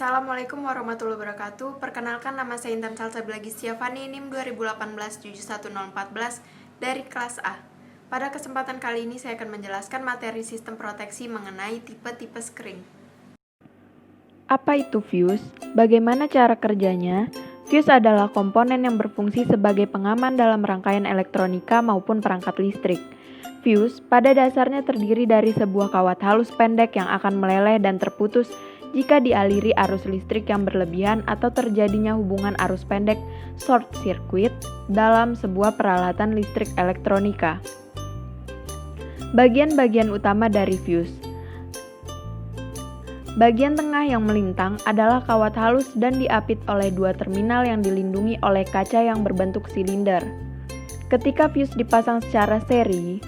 Assalamualaikum warahmatullahi wabarakatuh. Perkenalkan, nama saya Intan Salsabila Gistiavani, NIM 2018-71014 dari kelas A. Pada kesempatan kali ini saya akan menjelaskan materi sistem proteksi mengenai tipe-tipe skring. Apa itu fuse? Bagaimana cara kerjanya? Fuse adalah komponen yang berfungsi sebagai pengaman dalam rangkaian elektronika maupun perangkat listrik. Fuse pada dasarnya terdiri dari sebuah kawat halus pendek yang akan meleleh dan terputus jika dialiri arus listrik yang berlebihan atau terjadinya hubungan arus pendek short circuit dalam sebuah peralatan listrik elektronika. Bagian-bagian utama dari fuse. Bagian tengah yang melintang adalah kawat halus dan diapit oleh dua terminal yang dilindungi oleh kaca yang berbentuk silinder. Ketika fuse dipasang secara seri,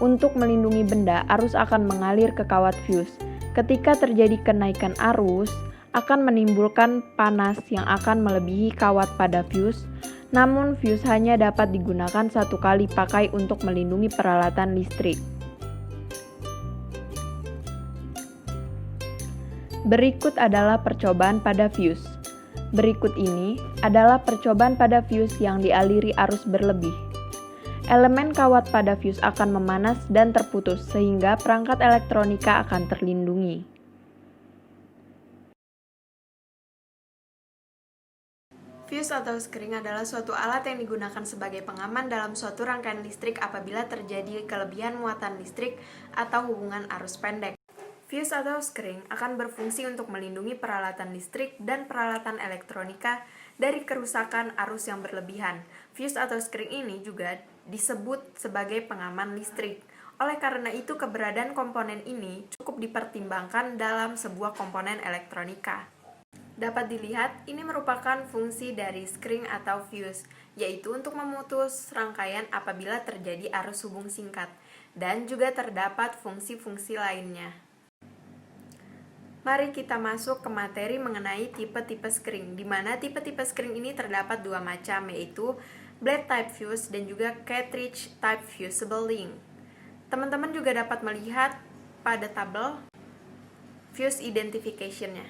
untuk melindungi benda, arus akan mengalir ke kawat fuse. Ketika terjadi kenaikan arus, akan menimbulkan panas yang akan melebihi kawat pada fuse. Namun, fuse hanya dapat digunakan satu kali pakai untuk melindungi peralatan listrik. Berikut adalah percobaan pada fuse. Berikut ini adalah percobaan pada fuse yang dialiri arus berlebih. Elemen kawat pada fuse akan memanas dan terputus sehingga perangkat elektronika akan terlindungi. Fuse atau skring adalah suatu alat yang digunakan sebagai pengaman dalam suatu rangkaian listrik apabila terjadi kelebihan muatan listrik atau hubungan arus pendek. Fuse atau skring akan berfungsi untuk melindungi peralatan listrik dan peralatan elektronika dari kerusakan arus yang berlebihan. Fuse atau skring ini juga disebut sebagai pengaman listrik. Oleh karena itu, keberadaan komponen ini cukup dipertimbangkan dalam sebuah komponen elektronika. Dapat dilihat, ini merupakan fungsi dari skring atau fuse, yaitu untuk memutus rangkaian apabila terjadi arus hubung singkat, dan juga terdapat fungsi-fungsi lainnya. Mari kita masuk ke materi mengenai tipe-tipe skring, di mana tipe-tipe skring ini terdapat dua macam, yaitu blade type fuse dan juga cartridge type fusible link. Teman-teman juga dapat melihat pada tabel fuse identification-nya.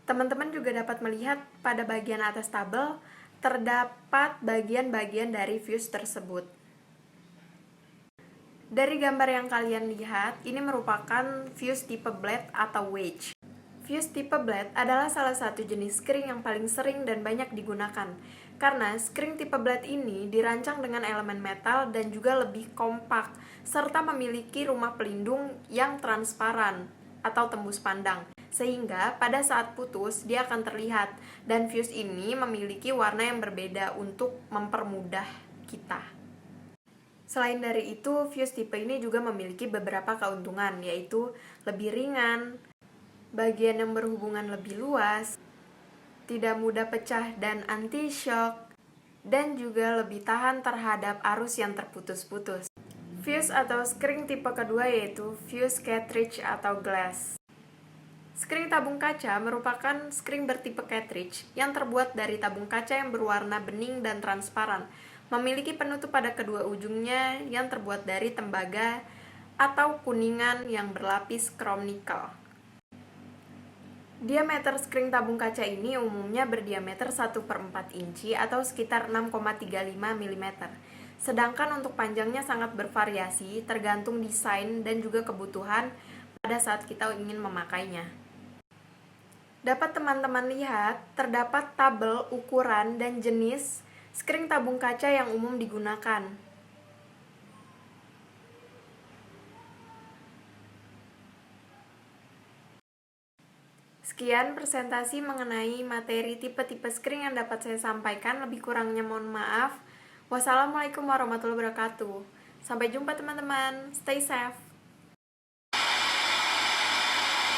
Teman-teman juga dapat melihat pada bagian atas tabel terdapat bagian-bagian dari fuse tersebut. Dari gambar yang kalian lihat, ini merupakan fuse tipe blade atau wedge. Fuse tipe blade adalah salah satu jenis skring yang paling sering dan banyak digunakan, karena skring tipe blade ini dirancang dengan elemen metal dan juga lebih kompak, serta memiliki rumah pelindung yang transparan atau tembus pandang, sehingga pada saat putus dia akan terlihat, dan fuse ini memiliki warna yang berbeda untuk mempermudah kita. Selain dari itu, fuse tipe ini juga memiliki beberapa keuntungan, yaitu lebih ringan, bagian yang berhubungan lebih luas, tidak mudah pecah dan anti-shock, dan juga lebih tahan terhadap arus yang terputus-putus. Fuse atau skring tipe kedua yaitu fuse cartridge atau glass. Skring tabung kaca merupakan skring bertipe cartridge yang terbuat dari tabung kaca yang berwarna bening dan transparan, memiliki penutup pada kedua ujungnya yang terbuat dari tembaga atau kuningan yang berlapis krom nikel. Diameter skring tabung kaca ini umumnya berdiameter 1/4 inci atau sekitar 6,35 mm. Sedangkan untuk panjangnya sangat bervariasi tergantung desain dan juga kebutuhan pada saat kita ingin memakainya. Dapat teman-teman lihat, terdapat tabel ukuran dan jenis skring tabung kaca yang umum digunakan. Sekian presentasi mengenai materi tipe-tipe skring yang dapat saya sampaikan. Lebih kurangnya mohon maaf. Wassalamualaikum warahmatullahi wabarakatuh. Sampai jumpa teman-teman. Stay safe.